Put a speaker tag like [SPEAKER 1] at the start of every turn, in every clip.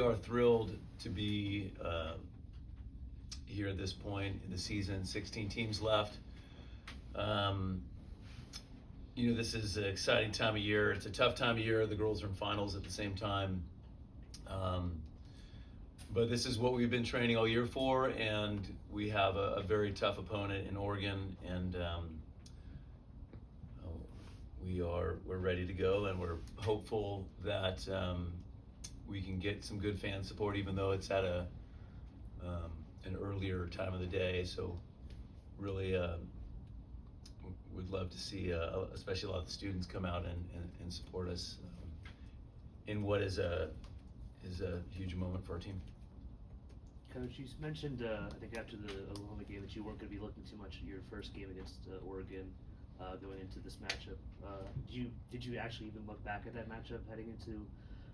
[SPEAKER 1] We are thrilled to be here at this point in the season. 16 teams left. This is an exciting time of year. It's a tough time of year. The girls are in finals at the same time. But this is what we've been training all year for, and we have a very tough opponent in Oregon, and we're ready to go, and we're hopeful that we can get some good fan support, even though it's at an earlier time of the day. So really would love to see, especially a lot of the students come out and support us in what is a huge moment for our team.
[SPEAKER 2] Coach, you mentioned, I think after the Oklahoma game, that you weren't going to be looking too much at your first game against Oregon going into this matchup. Did you actually even look back at that matchup heading into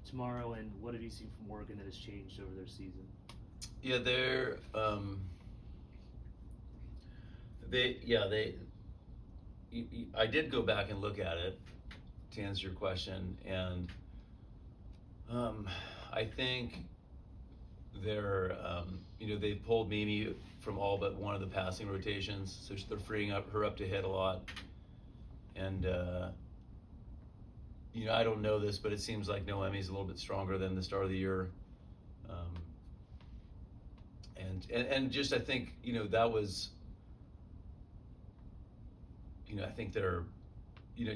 [SPEAKER 2] tomorrow, and what have you seen from Oregon that has changed over their season?
[SPEAKER 1] Yeah, I did go back and look at it to answer your question, and I think they've pulled Mimi from all but one of the passing rotations, so they're freeing her up to hit a lot. And I don't know this, but it seems like Emmy's a little bit stronger than the start of the year. And just I think that was I think they're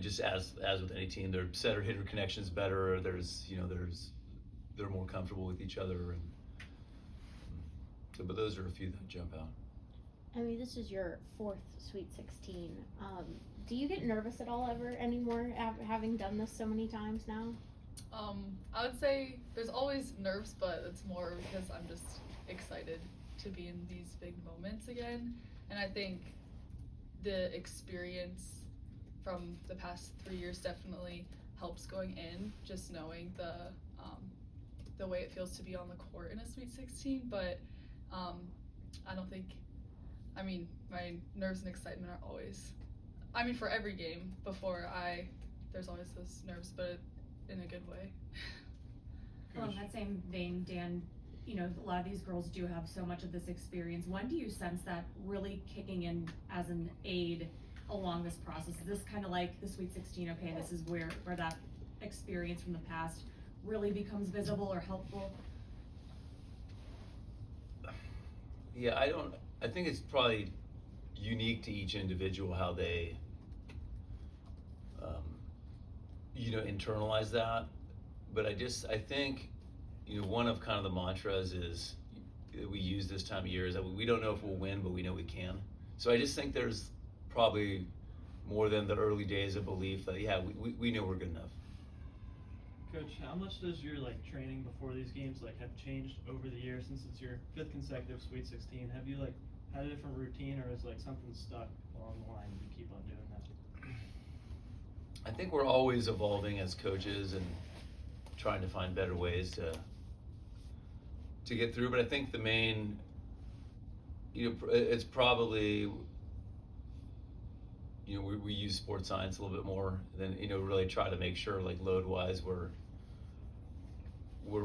[SPEAKER 1] just as with any team, their setter hitter connection's better. They're more comfortable with each other, and so but those are a few that jump out.
[SPEAKER 3] Emmy, this is your fourth Sweet 16. Do you get nervous at all ever anymore, having done this so many times now?
[SPEAKER 4] I would say there's always nerves, but it's more because I'm just excited to be in these big moments again. And I think the experience from the past 3 years definitely helps going in, just knowing the way it feels to be on the court in a Sweet 16. But I don't think, my nerves and excitement are always, for every game there's always those nerves, but in a good way.
[SPEAKER 5] Well, in that same vein, Dan, a lot of these girls do have so much of this experience. When do you sense that really kicking in as an aid along this process? Is this kind of like the Sweet 16, okay, this is where that experience from the past really becomes visible or helpful?
[SPEAKER 1] Yeah, I think it's probably unique to each individual how they internalize that. But I think one of kind of the mantras is that we use this time of year is that we don't know if we'll win, but we know we can. So I just think there's probably more than the early days of belief that we know we're good enough.
[SPEAKER 6] Coach, how much does your training before these games have changed over the years since it's your fifth consecutive Sweet 16? Have you had a different routine, or is something stuck along the line and you keep on doing that?
[SPEAKER 1] I think we're always evolving as coaches and trying to find better ways to get through. But I think the main, it's probably, we use sports science a little bit more than, really try to make sure load wise we're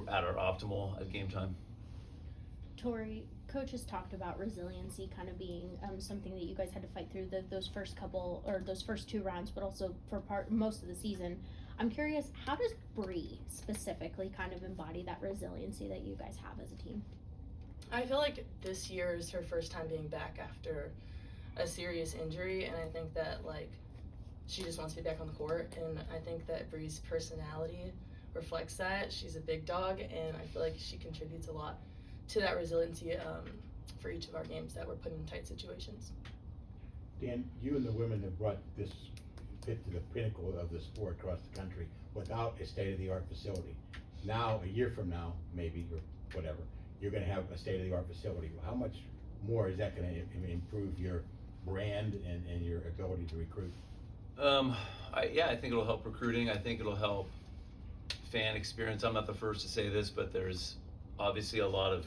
[SPEAKER 1] at our optimal at game time.
[SPEAKER 3] Torrey, Coach has talked about resiliency kind of being something that you guys had to fight through those first two rounds, but also for most of the season. I'm curious, how does Bree specifically kind of embody that resiliency that you guys have as a team?
[SPEAKER 7] I feel like this year is her first time being back after a serious injury, and I think that she just wants to be back on the court, and I think that Bree's personality reflects that. She's a big dog, and I feel like she contributes a lot to that resiliency for each of our games that we're put in tight situations.
[SPEAKER 8] Dan, you and the women have brought this Pitt to the pinnacle of the sport across the country without a state-of-the-art facility. Now, a year from now, maybe, or whatever, you're going to have a state-of-the-art facility. How much more is that going to improve your brand and your ability to recruit?
[SPEAKER 1] I think it'll help recruiting. I think it'll help fan experience. I'm not the first to say this, but there's obviously a lot of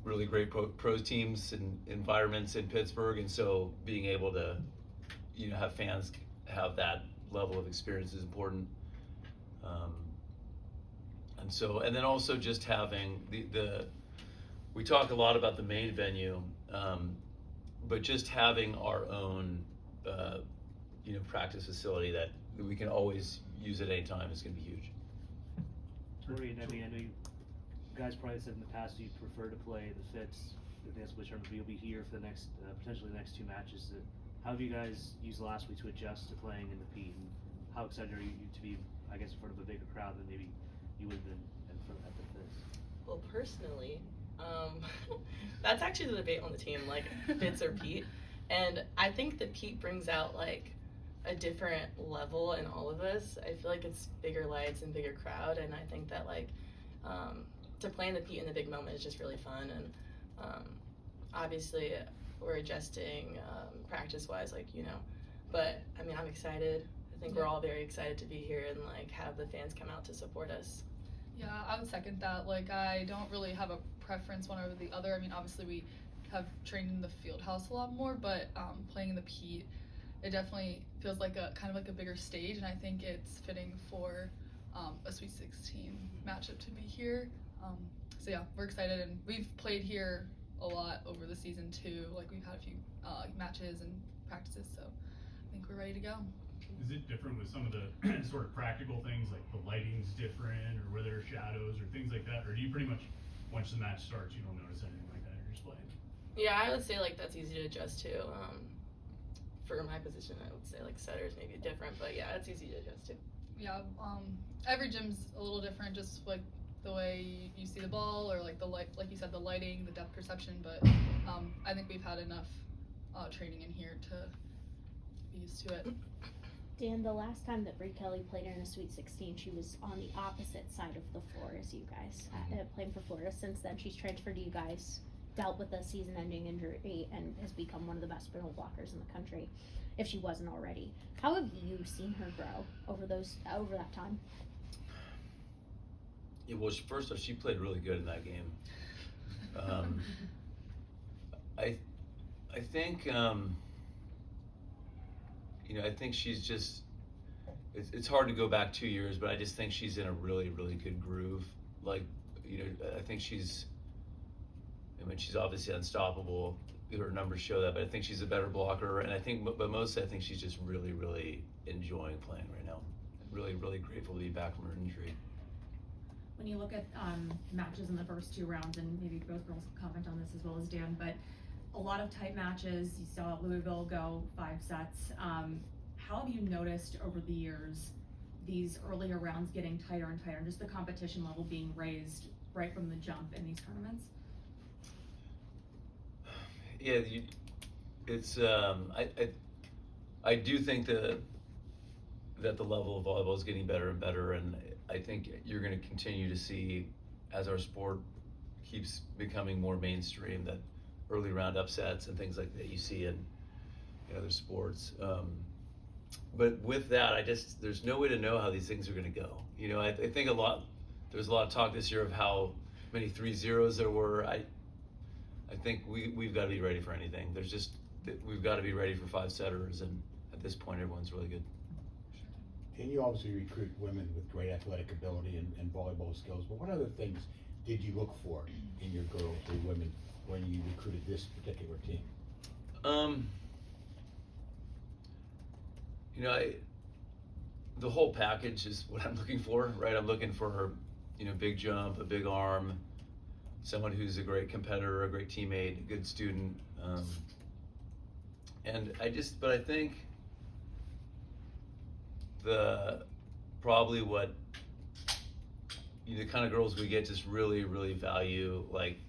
[SPEAKER 1] really great pro teams and environments in Pittsburgh, and so being able to have fans have that level of experience is important. And so, and then also just having we talk a lot about the main venue, but just having our own, practice facility that we can always use at any time is going to be huge.
[SPEAKER 2] Torrey and Emmy, I know you guys probably said in the past you prefer to play the Fitz advanced play tournament, but you'll be here for the next, potentially the next 2 matches. How have you guys used the last week to adjust to playing in the Pitt? And how excited are you to be, I guess, in front of a bigger crowd than maybe you would have been in front at the Fitz?
[SPEAKER 7] Well, personally, that's actually the debate on the team, like Fitz or Pitt. And I think that Pitt brings out like a different level in all of us. I feel like it's bigger lights and bigger crowd, and I think that like to play in the Pitt in the big moment is just really fun. And obviously we're adjusting practice-wise, but I mean, I'm excited. I think we're all very excited to be here and like have the fans come out to support us.
[SPEAKER 4] Yeah, I would second that. Like, I don't really have a preference one over the other. I mean, obviously we have trained in the field house a lot more, but playing in the Pitt, it definitely feels like a kind of like a bigger stage, and I think it's fitting for a Sweet 16 matchup to be here. So yeah, we're excited, and we've played here a lot over the season too. Like, we've had a few matches and practices, so I think we're ready to go.
[SPEAKER 9] Is it different with some of the sort of practical things, like the lighting's different, or where there are shadows, or things like that? Or do you pretty much, once the match starts, you don't notice anything like that, you're just playing?
[SPEAKER 7] Yeah, I would say like that's easy to adjust to. For my position, I would say like setters may be different, but yeah, it's easy to adjust to.
[SPEAKER 4] Yeah, every gym's a little different, just like the way you see the ball, or like the light, like you said, the lighting, the depth perception, but I think we've had enough training in here to be used to it.
[SPEAKER 3] Dan, the last time that Brie Kelly played in a Sweet 16, she was on the opposite side of the floor as you guys, playing for Florida. Since then, she's transferred to you guys, dealt with a season-ending injury, and has become one of the best middle blockers in the country, if she wasn't already. How have you seen her grow over that time?
[SPEAKER 1] Yeah, well, first off, she played really good in that game. I think. I think she's just, it's hard to go back 2 years, but I just think she's in a really, really good groove. Like, I think she's obviously unstoppable. Her numbers show that, but I think she's a better blocker. And I think, but mostly I think she's just really, really enjoying playing right now. Really, really grateful to be back from her injury.
[SPEAKER 5] When you look at matches in the first 2 rounds, and maybe both girls will comment on this as well as Dan, but a lot of tight matches. You saw Louisville go 5 sets. How have you noticed over the years these earlier rounds getting tighter and tighter, and just the competition level being raised right from the jump in these tournaments?
[SPEAKER 1] Yeah, it's I do think that the level of volleyball is getting better and better, and I think you're going to continue to see, as our sport keeps becoming more mainstream, that early round upsets and things like that you see in other sports. But with that, there's no way to know how these things are going to go. I think there's a lot of talk this year of how many 3-0s there were. I think we've got to be ready for anything. We've got to be ready for 5 setters, and at this point, everyone's really good.
[SPEAKER 8] And you obviously recruit women with great athletic ability and volleyball skills, but what other things did you look for in your girls or women when you recruited this particular team?
[SPEAKER 1] The whole package is what I'm looking for, right? I'm looking for, big jump, a big arm, someone who's a great competitor, a great teammate, a good student. But I think probably what, the kind of girls we get just really, really value, like,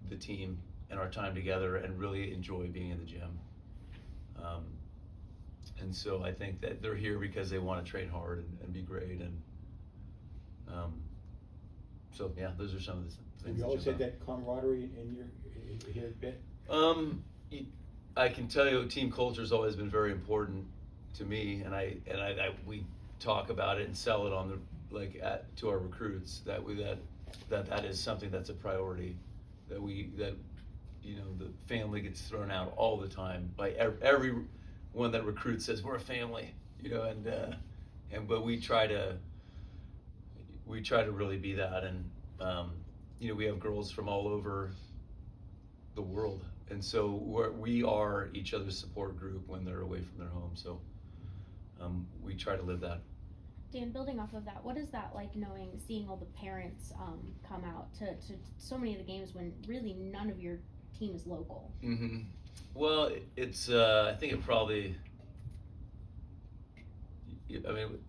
[SPEAKER 1] the team and our time together, and really enjoy being in the gym. And so I think that they're here because they want to train hard and be great. And so yeah, those are some of the things.
[SPEAKER 8] Have you always had that camaraderie here at Pitt?
[SPEAKER 1] I can tell you, team culture has always been very important to me, and we talk about it and sell it to our recruits that is something that's a priority. That the family gets thrown out all the time by everyone that recruits says we're a family, but we try to we try to really be that, and you know, we have girls from all over the world, and so we are each other's support group when they're away from their home. So we try to live that.
[SPEAKER 3] Dan, building off of that, what is that like seeing all the parents come out to so many of the games when really none of your team is local?
[SPEAKER 1] Mm-hmm. Well, it's I think it probably, I mean,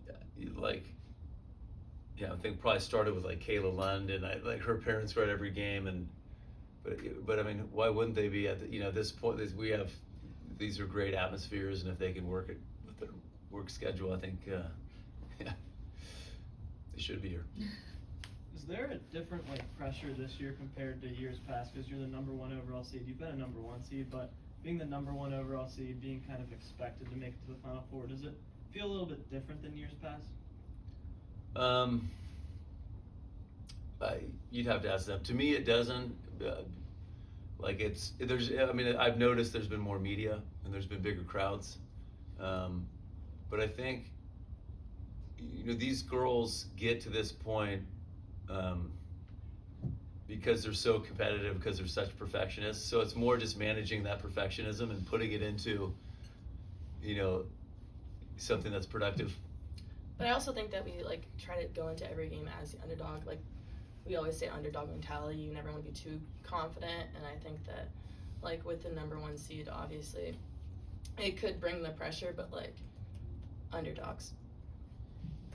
[SPEAKER 1] like, yeah, I think probably started with like Kayla Lund, and like her parents were at every game, but I mean, why wouldn't they be at this point? These are great atmospheres, and if they can work it with their work schedule, I think yeah, they should be here.
[SPEAKER 6] Is there a different pressure this year compared to years past? Because you're the #1 overall seed. You've been a #1 seed, but being the #1 overall seed, being kind of expected to make it to the Final Four, does it feel a little bit different than years past?
[SPEAKER 1] You'd have to ask them. To me, it doesn't. I mean, I've noticed there's been more media and there's been bigger crowds, but I think, these girls get to this point because they're so competitive, because they're such perfectionists. So it's more just managing that perfectionism and putting it into, something that's productive.
[SPEAKER 7] But I also think that we try to go into every game as the underdog. We always say underdog mentality. You never want to be too confident, and I think that with the #1 seed, obviously it could bring the pressure, but underdogs.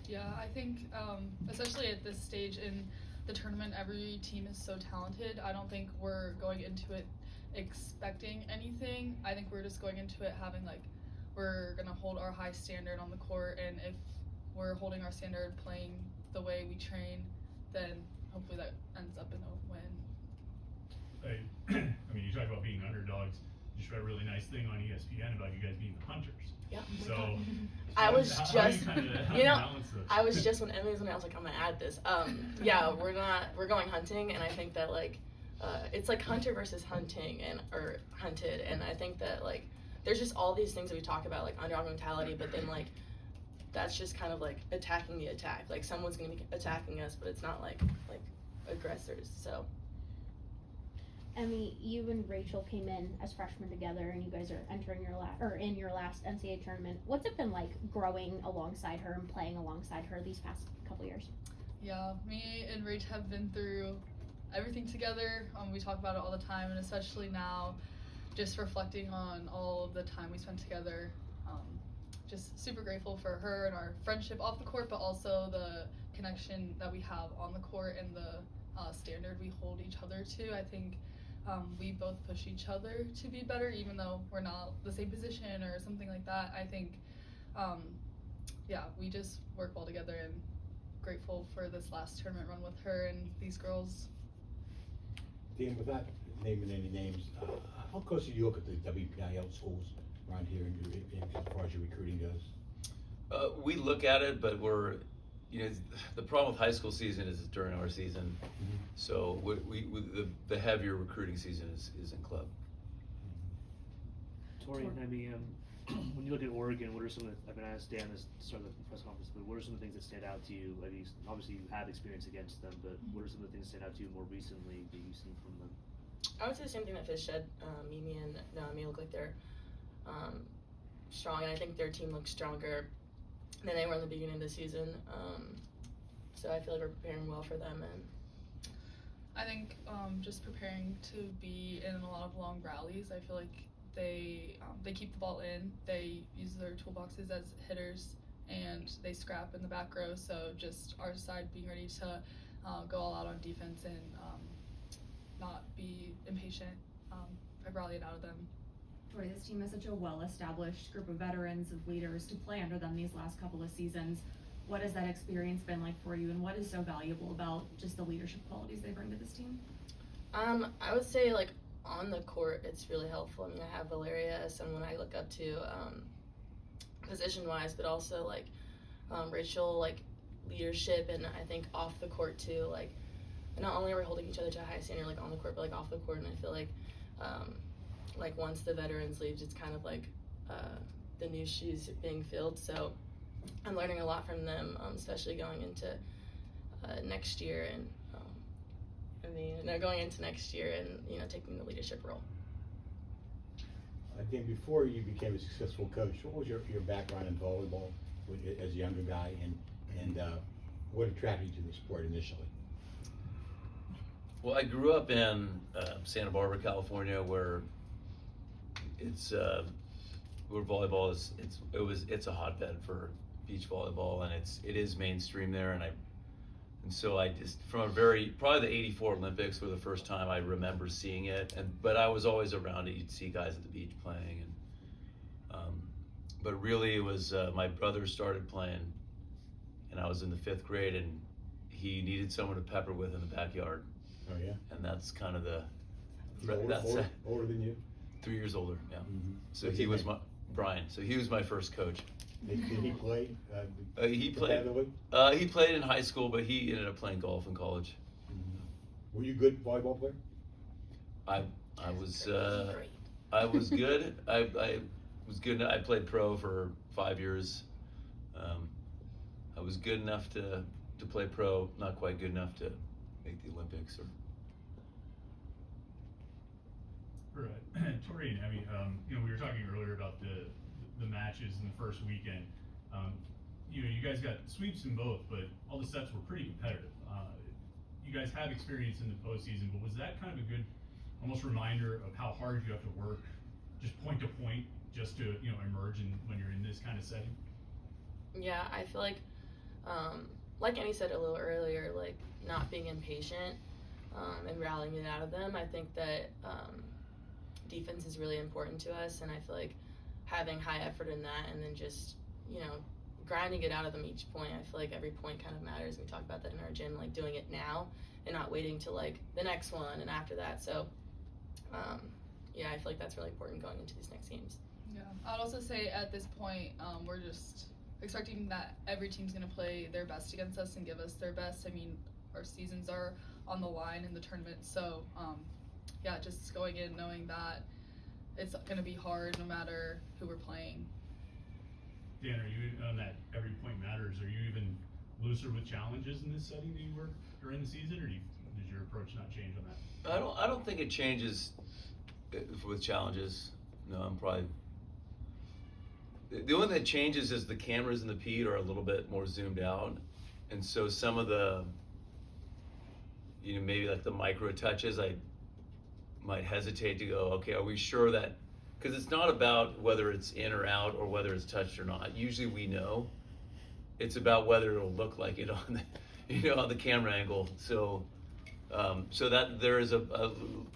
[SPEAKER 4] Yeah, I think especially at this stage in the tournament, every team is so talented. I don't think we're going into it expecting anything. I think we're just going into it having we're gonna hold our high standard on the court, and if we're holding our standard, playing the way we train, then hopefully that ends up in a win.
[SPEAKER 9] I mean, you talk about being underdogs. You just read a really nice thing on ESPN about you guys being the hunters.
[SPEAKER 7] Yeah.
[SPEAKER 9] So
[SPEAKER 7] I was just,
[SPEAKER 9] I
[SPEAKER 7] was just when Emmy was on, I was like, I'm gonna add this. Yeah, we're going hunting, and I think that it's hunter versus hunting or hunted, and I think that there's just all these things that we talk about, underdog mentality, but then that's just kind of attacking the attack. Someone's gonna be attacking us, but it's not like aggressors. So.
[SPEAKER 3] Emmy, you and Rachel came in as freshmen together, and you guys are entering in your last NCAA tournament. What's it been like growing alongside her and playing alongside her these past couple years?
[SPEAKER 4] Yeah, me and Rach have been through everything together. We talk about it all the time, and especially now, just reflecting on all of the time we spent together. Just super grateful for her and our friendship off the court, but also the connection that we have on the court and the standard we hold each other to. I think we both push each other to be better, even though we're not the same position or something like that. I think, yeah, we just work well together, and grateful for this last tournament run with her and these girls.
[SPEAKER 8] Dan, without naming any names, how close do you look at the WPIL schools around here as far as your recruiting goes?
[SPEAKER 1] We look at it, but we're, the problem with high school season is during our season.
[SPEAKER 8] Mm-hmm.
[SPEAKER 1] So the heavier recruiting season is in club.
[SPEAKER 2] Torrey and Emmy, when you look at Oregon, what are some of the, I've been asked Dan this to start the press conference, but what are some of the things that stand out to you? Obviously you have experience against them, but what are some of the things that stand out to you more recently that you've seen from them?
[SPEAKER 7] I would say the same thing that Fish said. Mimi and Naomi look like they're strong, and I think their team looks stronger than they were in the beginning of the season. So I feel like we're preparing well for them. And
[SPEAKER 4] I think just preparing to be in a lot of long rallies. I feel like they keep the ball in. They use their toolboxes as hitters, and they scrap in the back row. So just our side being ready to go all out on defense and not be impatient. I've rallied out of them.
[SPEAKER 5] Torrey, this team is such a well-established group of veterans, of leaders to play under them these last couple of seasons. What has that experience been like for you, and what is so valuable about just the leadership qualities they bring to this team?
[SPEAKER 7] I would say on the court, it's really helpful. I mean, I have Valeria as someone I look up to, position-wise, but also Rachel, leadership, and I think off the court too. Not only are we holding each other to a high standard on the court, but off the court, and I feel like once the veterans leave, it's kind of the new shoes being filled. So I'm learning a lot from them, especially going into next year and going into next year and taking the leadership role.
[SPEAKER 8] Dan, before you became a successful coach, what was your background in volleyball as a younger guy, and what attracted you to the sport initially?
[SPEAKER 1] Well, I grew up in Santa Barbara, California, where where volleyball is. It's a hotbed for beach volleyball, and it is mainstream there. And so I just probably the '84 Olympics were the first time I remember seeing it. But I was always around it. You'd see guys at the beach playing, but really it was my brother started playing, and I was in the 5th grade, and he needed someone to pepper with in the backyard.
[SPEAKER 8] Oh yeah.
[SPEAKER 1] And that's kind of the.
[SPEAKER 8] Older than you?
[SPEAKER 1] 3 years older, yeah.
[SPEAKER 8] Mm-hmm.
[SPEAKER 1] So he was Brian. So he was my first coach.
[SPEAKER 8] Did he play?
[SPEAKER 1] He played.
[SPEAKER 8] competitively?
[SPEAKER 1] He played in high school, but he ended up playing golf in college.
[SPEAKER 8] Mm-hmm. Were you a good volleyball player?
[SPEAKER 1] I was I was good. I was good. I played pro for 5 years. I was good enough to play pro, not quite good enough to make the Olympics.
[SPEAKER 9] For Torrey and Emmy, we were talking earlier about the matches in the first weekend. You guys got sweeps in both, but all the sets were pretty competitive. You guys have experience in the postseason, but was that kind of a good, almost reminder of how hard you have to work, just point to point, just to emerge when you're in this kind of setting?
[SPEAKER 7] Yeah, I feel like Emmy said a little earlier, like not being impatient and rallying it out of them. I think that defense is really important to us, and I feel like having high effort in that and then just grinding it out of them each point. I feel like every point kind of matters. We talk about that in our gym, like doing it now and not waiting till like the next one and after that. So yeah, I feel like that's really important going into these next games.
[SPEAKER 4] Yeah, I'd also say at this point, we're just expecting that every team's going to play their best against us and give us their best. I mean, our seasons are on the line in the tournament, so yeah, just going in knowing that it's going to be hard no matter who we're playing.
[SPEAKER 9] Dan, are you on that every point matters? Are you even looser with challenges in this setting than you were during the season, or does your approach not change on that?
[SPEAKER 1] I don't think it changes with challenges. No, I'm probably. The only thing that changes is the cameras in the Pitt are a little bit more zoomed out, and so some of the, maybe like the micro touches, I might hesitate to go, okay, are we sure that, because it's not about whether it's in or out or whether it's touched or not. Usually we know. It's about whether it'll look like it on the, on the camera angle. So, so that there is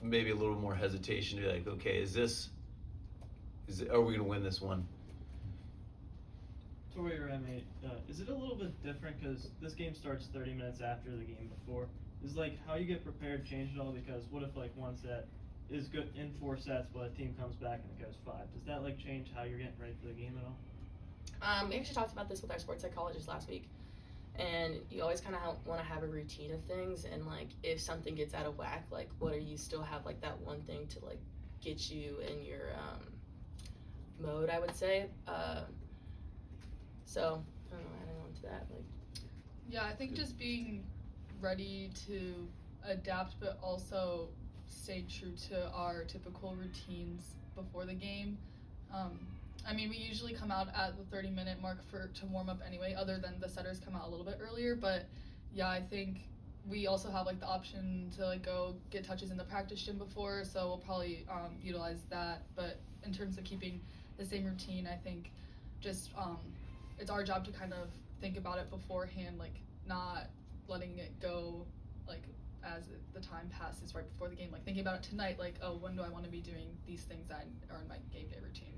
[SPEAKER 1] maybe a little more hesitation to be like, okay, are we gonna win this one?
[SPEAKER 6] Torrey or Emmy, is it a little bit different because this game starts 30 minutes after the game before? Is like how you get prepared change at all? Because what if like one set is good in 4 sets, but a team comes back and it goes 5? Does that like change how you're getting ready for the game at all?
[SPEAKER 7] We actually talked about this with our sports psychologist last week, and you always kind of want to have a routine of things, and like if something gets out of whack, like what are you still have like that one thing to like get you in your mode, I would say. So I don't know, adding on to that, like.
[SPEAKER 4] Yeah, I think just being ready to adapt, but also stay true to our typical routines before the game. I mean, we usually come out at the 30-minute mark to warm up anyway, other than the setters come out a little bit earlier. But yeah, I think we also have like the option to like go get touches in the practice gym before, so we'll probably utilize that. But in terms of keeping the same routine, I think just it's our job to kind of think about it beforehand, like not letting it go like as the time passes right before the game, like thinking about it tonight, like, oh, when do I want to be doing these things that are in my game day routine.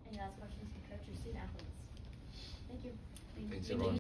[SPEAKER 3] Any last questions for coach or student athletes? Thank you.
[SPEAKER 1] Thanks, everyone.